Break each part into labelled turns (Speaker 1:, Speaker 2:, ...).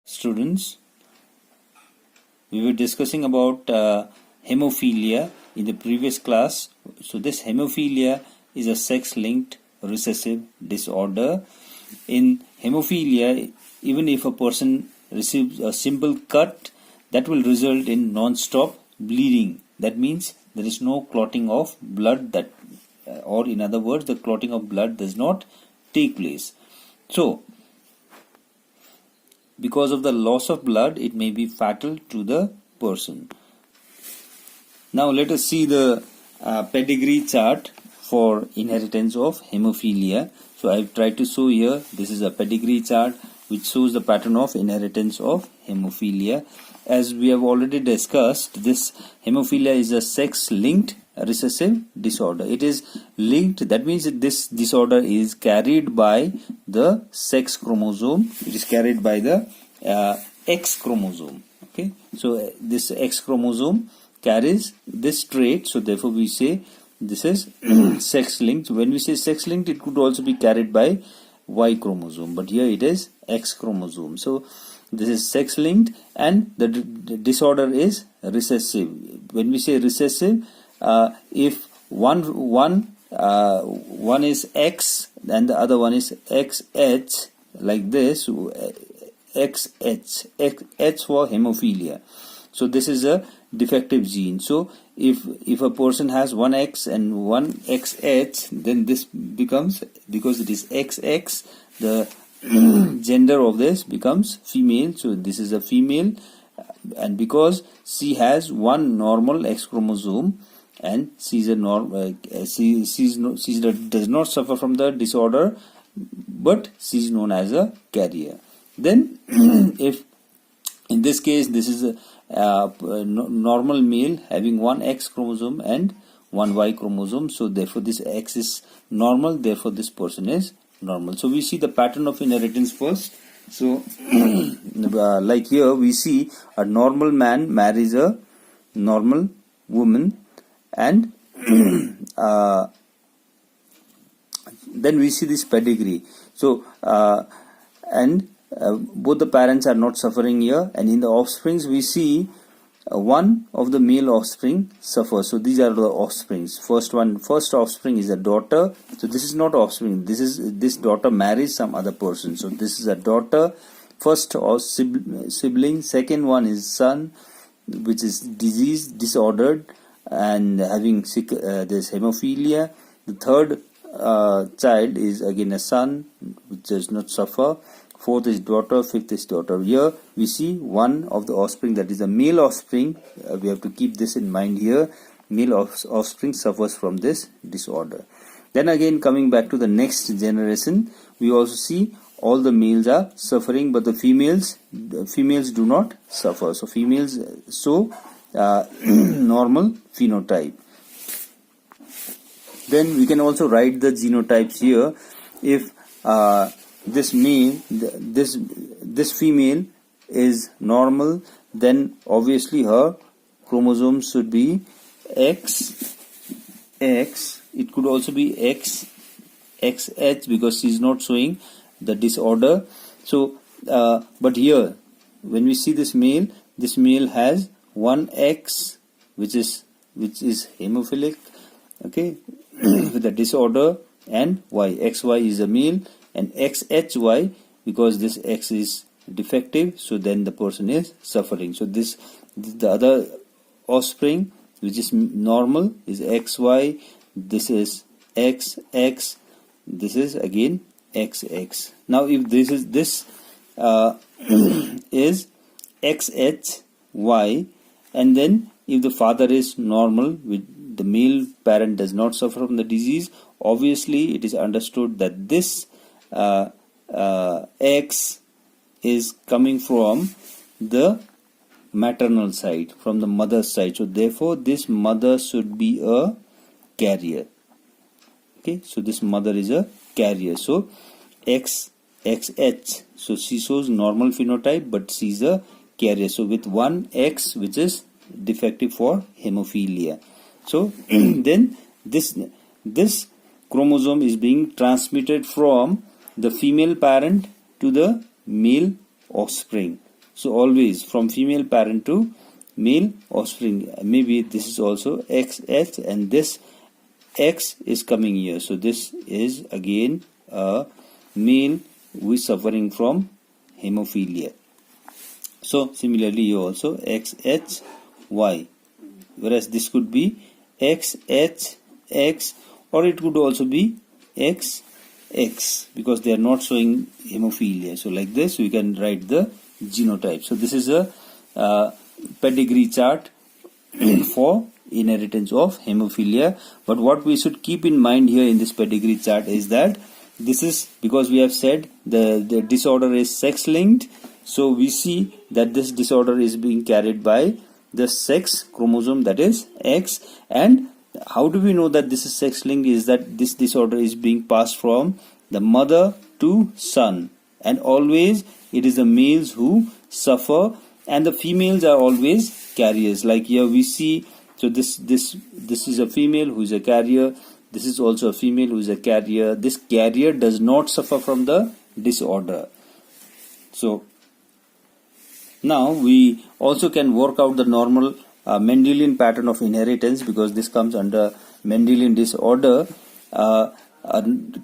Speaker 1: Students, we were discussing about hemophilia in the previous class. So this hemophilia is a sex-linked recessive disorder. In hemophilia, even if a person receives a simple cut, that will result in non-stop bleeding. That means there is no clotting of blood, or in other words, the clotting of blood does not take place. So because of the loss of blood, it may be fatal to the person. Now let us see the pedigree chart for inheritance of hemophilia. So I have tried to show here, this is a pedigree chart which shows the pattern of inheritance of hemophilia. As we have already discussed, this hemophilia is a sex-linked recessive disorder. It is linked, that means that this disorder is carried by the sex chromosome. It is carried by the X chromosome. Okay, so this X chromosome carries this trait, so therefore we say this is sex-linked. When we say sex-linked, it could also be carried by Y chromosome, but here it is X chromosome. So this is sex-linked, and the disorder is recessive. When we say recessive, if one is X and the other one is XX, like this, XX, H for hemophilia. So this is a defective gene. So if a person has one X and one XX, then this becomes, because it is XX, the gender of this becomes female. So this is a female, and because she has one normal X chromosome and she does not suffer from the disorder, but she is known as a carrier. Then if in this case this is a normal male having one X chromosome and one Y chromosome, so therefore this X is normal, therefore this person is normal. So we see the pattern of inheritance first. So like here we see a normal man marries a normal woman, and then we see this pedigree. So both the parents are not suffering here, and in the offsprings we see one of the male offspring suffers. So these are the offsprings. First offspring is a daughter. So this is not offspring. This daughter marries some other person. So this is a daughter, first sibling. Second one is son, which is diseased, disordered, and having this hemophilia. The third child is again a son, which does not suffer. Fourth is daughter, fifth is daughter. Here we see one of the offspring, that is a male offspring. We have to keep this in mind here. Male offspring suffers from this disorder. Then again, coming back to the next generation, we also see all the males are suffering, but the females do not suffer. So females show normal phenotype. Then we can also write the genotypes here. If this female is normal, then obviously her chromosome should be XX. It could also be XX because she is not showing the disorder. So but here when we see this male has one X, which is hemophilic, okay, with the disorder, and Y. XY is a male, and XHY, because this X is defective, so then the person is suffering. So the other offspring, which is normal, is XY. This is XX. This is again XX. Now if this is XHY, and then if the father is normal, with the male parent does not suffer from the disease, obviously it is understood that this X is coming from the maternal side, from the mother's side. So therefore this mother should be a carrier. Okay, so this mother is a carrier. So XH, so she shows normal phenotype, but she is a carrier. So with one X, which is defective for hemophilia. So then this chromosome is being transmitted from the female parent to the male offspring. So always from female parent to male offspring, maybe this is also XX and this X is coming here. So this is again a male who is suffering from hemophilia. So similarly you also XHY, whereas this could be XHX or it could also be XX because they are not showing hemophilia. So like this we can write the genotype. So this is a pedigree chart for inheritance of hemophilia. But what we should keep in mind here in this pedigree chart is that this is because we have said the disorder is sex linked. So we see that this disorder is being carried by the sex chromosome, that is X. And how do we know that this is sex linked? Is that this disorder is being passed from the mother to son, and always it is the males who suffer and the females are always carriers. Like here we see, so this is a female who is a carrier, this is also a female who is a carrier. This carrier does not suffer from the disorder. So now we also can work out the normal Mendelian pattern of inheritance, because this comes under Mendelian disorder. A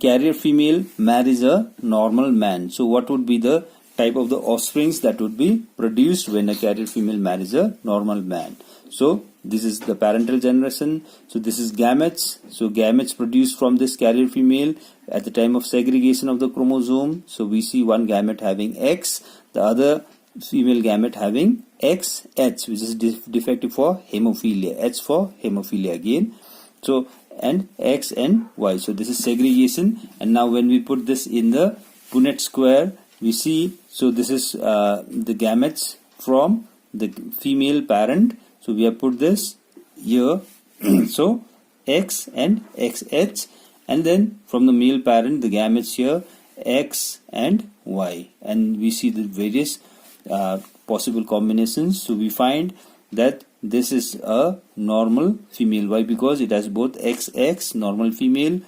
Speaker 1: carrier female marries a normal man. So what would be the type of the offsprings that would be produced when a carrier female marries a normal man? So this is the parental generation. So this is gametes. So gametes produced from this carrier female at the time of segregation of the chromosome. So we see one gamete having X, the other female gamete having XH, which is defective for hemophilia, H for hemophilia again. So and X and Y. So this is segregation. And now when we put this in the Punnett square, we see, so this is the gametes from the female parent. So we have put this here. So X and XH, and then from the male parent the gametes here X and Y, and we see the various possible combinations. So we find that this is a normal female. Why? Because it has both XX, normal female.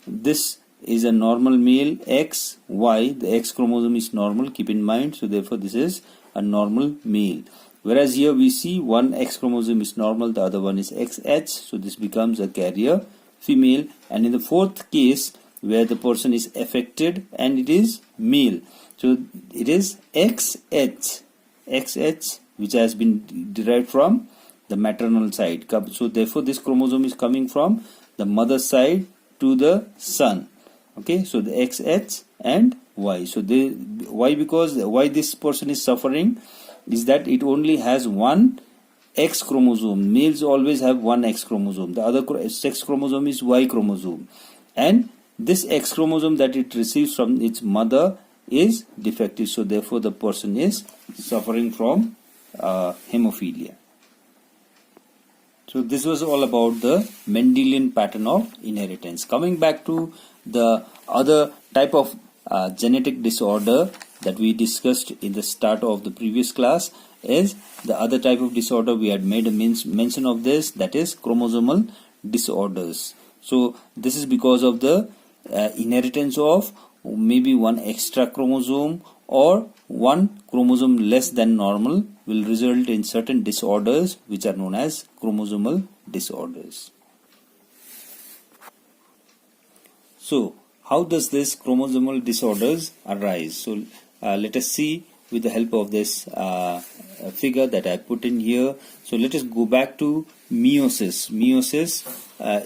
Speaker 1: This is a normal male, XY. The X chromosome is normal, keep in mind. So therefore this is a normal male. Whereas here we see one X chromosome is normal, the other one is XH. So this becomes a carrier female. And in the fourth case, where the person is affected and it is male, so it is XH, which has been derived from the maternal side. So therefore this chromosome is coming from the mother side to the son. Okay, so the XH and Y. So why? Because why this person is suffering is that it only has one X chromosome. Males always have one X chromosome. The other sex chromosome is Y chromosome. And this X chromosome that it receives from its mother is defective. So therefore the person is suffering from hemophilia. So this was all about the Mendelian pattern of inheritance. Coming back to the other type of genetic disorder that we discussed in the start of the previous class is the other type of disorder. We had made a mention of this, that is chromosomal disorders. So this is because of the inheritance of maybe one extra chromosome or one chromosome less than normal will result in certain disorders which are known as chromosomal disorders. So how does this chromosomal disorders arise? So let us see with the help of this figure that I put in here. So let us go back to meiosis. Meiosis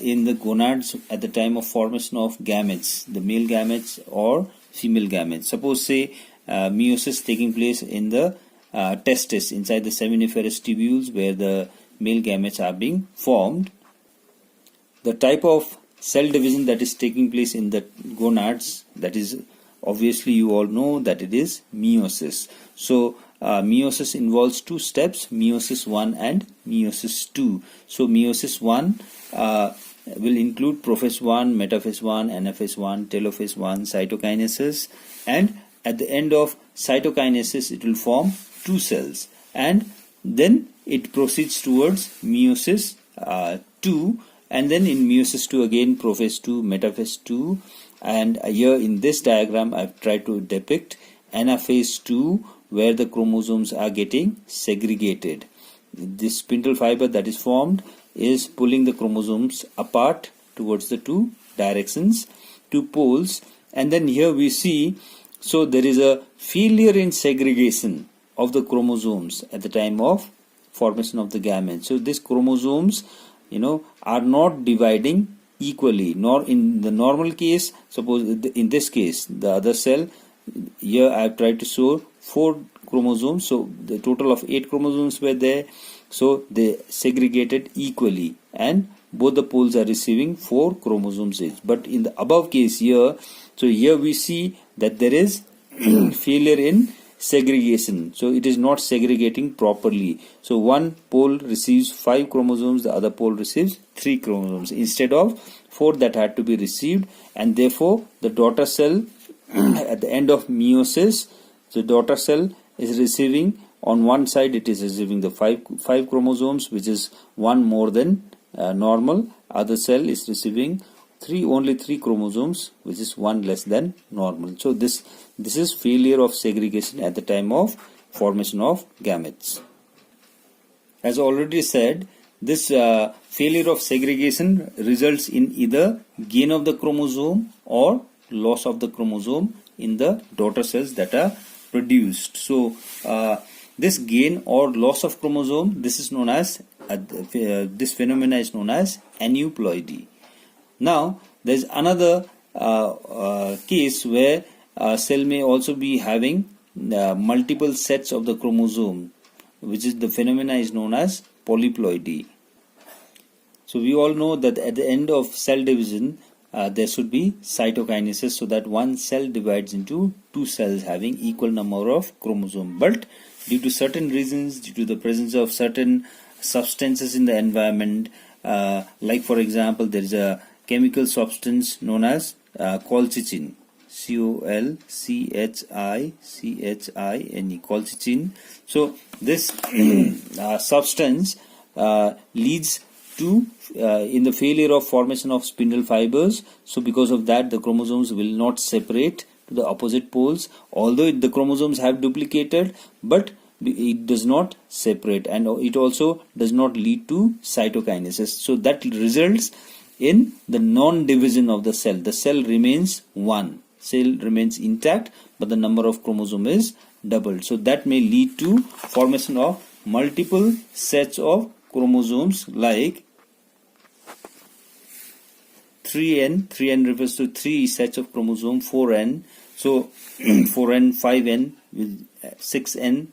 Speaker 1: in the gonads at the time of formation of gametes, the male gametes or female gametes. Suppose say meiosis taking place in the testis, inside the seminiferous tubules where the male gametes are being formed. The type of cell division that is taking place in the gonads, that is obviously you all know that it is meiosis. So meiosis involves two steps, meiosis 1 and meiosis 2. So meiosis 1 will include prophase 1, metaphase 1, anaphase 1, telophase 1, cytokinesis, and at the end of cytokinesis it will form two cells, and then it proceeds towards meiosis 2, and then in meiosis 2 again prophase 2, metaphase 2, and here in this diagram I've tried to depict anaphase 2, where the chromosomes are getting segregated. This spindle fiber that is formed is pulling the chromosomes apart towards the two directions, two poles, and then here we see, so there is a failure in segregation of the chromosomes at the time of formation of the gametes. So these chromosomes, are not dividing equally, nor in the normal case. Suppose in this case the other cell, here I have tried to show 4 chromosomes, so the total of 8 chromosomes were there, so they segregated equally and both the poles are receiving 4 chromosomes each. But in the above case here, so here we see that there is failure in segregation, so it is not segregating properly. So one pole receives 5 chromosomes, the other pole receives 3 chromosomes instead of 4 that had to be received, and therefore the daughter cell at the end of meiosis, the daughter cell is receiving, on one side it is receiving the 5 chromosomes, which is one more than normal. Other cell is receiving only 3 chromosomes, which is one less than normal. So this is failure of segregation at the time of formation of gametes. As already said, this failure of segregation results in either gain of the chromosome or loss of the chromosome in the daughter cells that are produced. So this gain or loss of chromosome, this is known as this phenomena is known as aneuploidy. Now there is another case where a cell may also be having multiple sets of the chromosome, which is the phenomena is known as polyploidy. So we all know that at the end of cell division there should be cytokinesis, so that one cell divides into 2 cells having equal number of chromosomes. But due to certain reasons, due to the presence of certain substances in the environment, like for example there is a chemical substance known as colchicine, colchicine, colchicine. So this substance leads to in the failure of formation of spindle fibers. So because of that, the chromosomes will not separate to the opposite poles, although the chromosomes have duplicated, but it does not separate, and it also does not lead to cytokinesis. So that results in the non-division of the cell. The cell remains one, cell remains intact, but the number of chromosome is doubled. So that may lead to formation of multiple sets of chromosomes, like 3n. 3n refers to 3 sets of chromosome. 4n, so 4n, 5n, with 6n,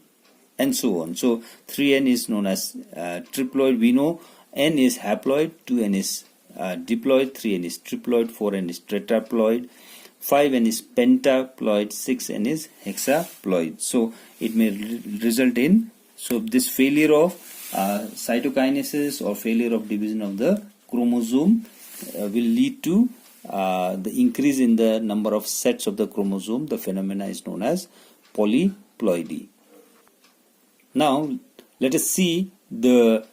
Speaker 1: and so on. So 3n is known as triploid. We know n is haploid, 2n is diploid, 3n is triploid, 4n is tetraploid, 5n is pentaploid, 6n is hexaploid. So it may result in, so this failure of cytokinesis or failure of division of the chromosome will lead to the increase in the number of sets of the chromosome. The phenomena is known as polyploidy. Now let us see the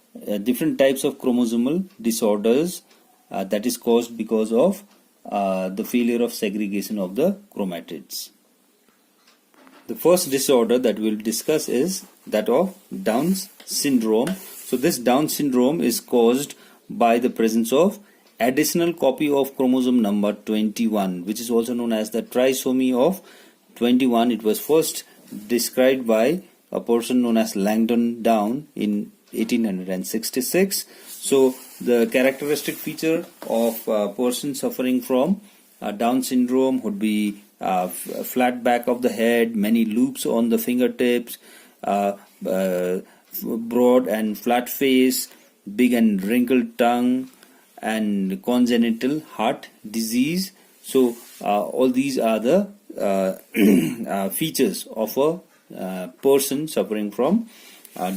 Speaker 1: different types of chromosomal disorders that is caused because of the failure of segregation of the chromatids. The first disorder that we will discuss is that of Down's syndrome. So this Down syndrome is caused by the presence of additional copy of chromosome number 21, which is also known as the trisomy of 21. It was first described by a person known as Langdon Down in 1866. So the characteristic feature of a person suffering from Down syndrome would be flat back of the head, many loops on the fingertips, broad and flat face, big and wrinkled tongue, and congenital heart disease. So all these are the features of a person suffering from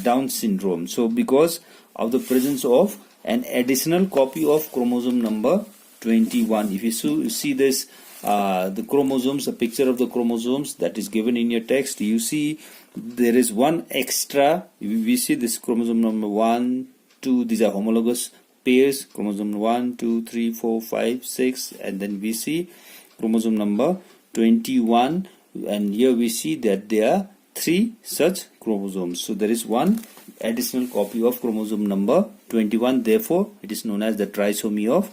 Speaker 1: Down syndrome. So because of the presence of an additional copy of chromosome number 21, if you see this, the chromosomes, a picture of the chromosomes that is given in your text, you see there is one extra. We see this chromosome number 1, 2, these are homologous pairs, chromosome 1, 2, 3, 4, 5, 6, and then we see chromosome number 21, and here we see that there are 3 such chromosomes. So there is one additional copy of chromosome number 21. Therefore, it is known as the trisomy of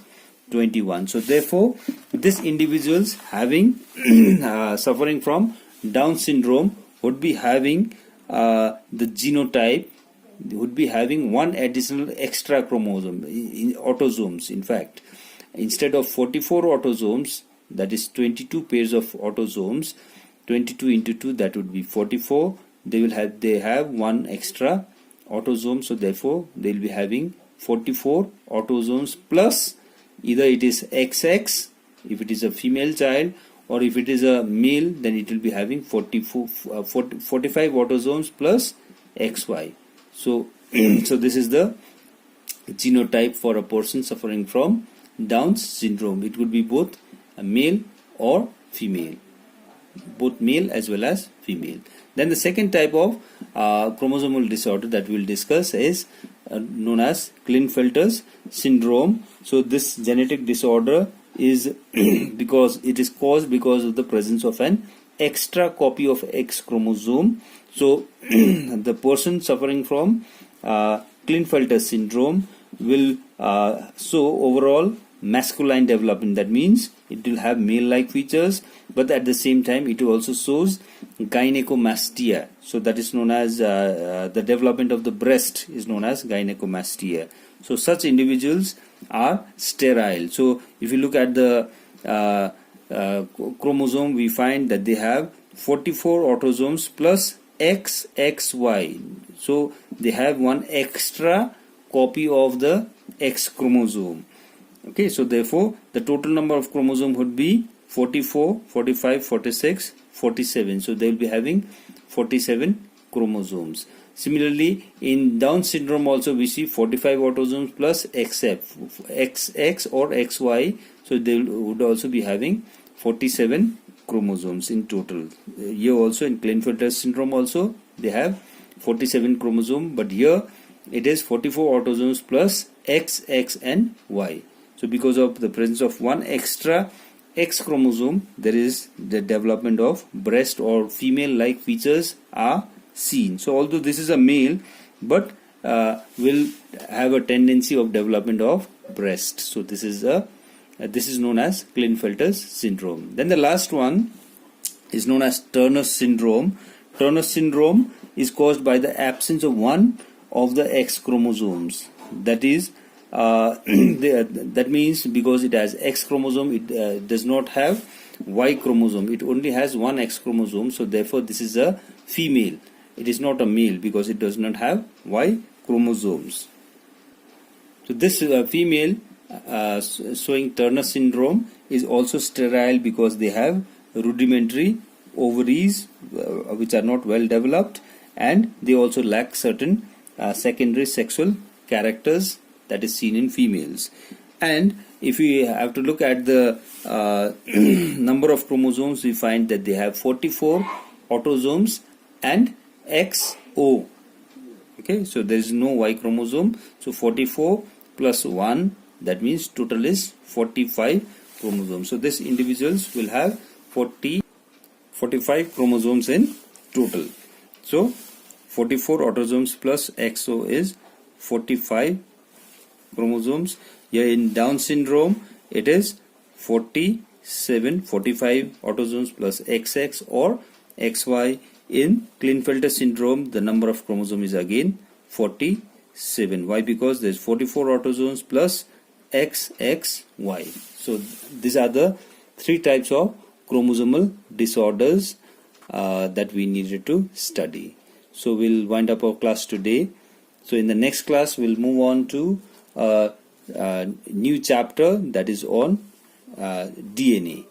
Speaker 1: 21. So therefore, this individuals having suffering from Down syndrome would be having the genotype, would be having one additional extra chromosome in autosomes. In fact, instead of 44 autosomes, that is 22 pairs of autosomes, 22 into 2, that would be 44. They have one extra autosome, so therefore they will be having 44 autosomes plus either it is XX if it is a female child, or if it is a male, then it will be having 45 autosomes plus XY. So so this is the genotype for a person suffering from Down syndrome. It would be both a male or female, both male as well as female. Then the second type of chromosomal disorder that we will discuss is known as Klinefelter's syndrome. So this genetic disorder is because it is caused because of the presence of an extra copy of X chromosome. So the person suffering from Klinefelter syndrome will show overall masculine development. That means it will have male-like features, but at the same time it also shows gynecomastia. So that is known as the development of the breast is known as gynecomastia. So such individuals are sterile. So if you look at the chromosome, we find that they have 44 autosomes plus XXY. So they have one extra copy of the X chromosome. Okay, so therefore the total number of chromosome would be 44, 45, 46, 47. So they will be having 47 chromosomes. Similarly, in Down syndrome also we see 45 autosomes plus XX or XY. So they would also be having 47 chromosomes in total. Here also in Klinefelter syndrome also they have 47 chromosomes, but here it is 44 autosomes plus XX and Y. So because of the presence of one extra X chromosome, there is the development of breast or female-like features are seen. So although this is a male, but will have a tendency of development of breast. So this is known as Klinefelter's syndrome. Then the last one is known as Turner syndrome. Turner syndrome is caused by the absence of one of the X chromosomes. That is, that means because it has X chromosome, it does not have Y chromosome. It only has one X chromosome. So therefore, this is a female. It is not a male because it does not have Y chromosomes. So this female showing Turner syndrome is also sterile because they have rudimentary ovaries which are not well developed, and they also lack certain secondary sexual characters that is seen in females. And if we have to look at the number of chromosomes, we find that they have 44 autosomes and XO. Okay, so there is no Y chromosome. So 44 plus 1, that means total is 45 chromosomes. So these individuals will have 45 chromosomes in total. So 44 autosomes plus XO is 45 chromosomes. Here in Down syndrome it is 45 autosomes plus XX or XY. In Klinefelter syndrome the number of chromosomes is again 47. Why? Because there is 44 autosomes plus XXY. So these are the three types of chromosomal disorders that we needed to study. So we'll wind up our class today. So in the next class we'll move on to a new chapter that is on DNA.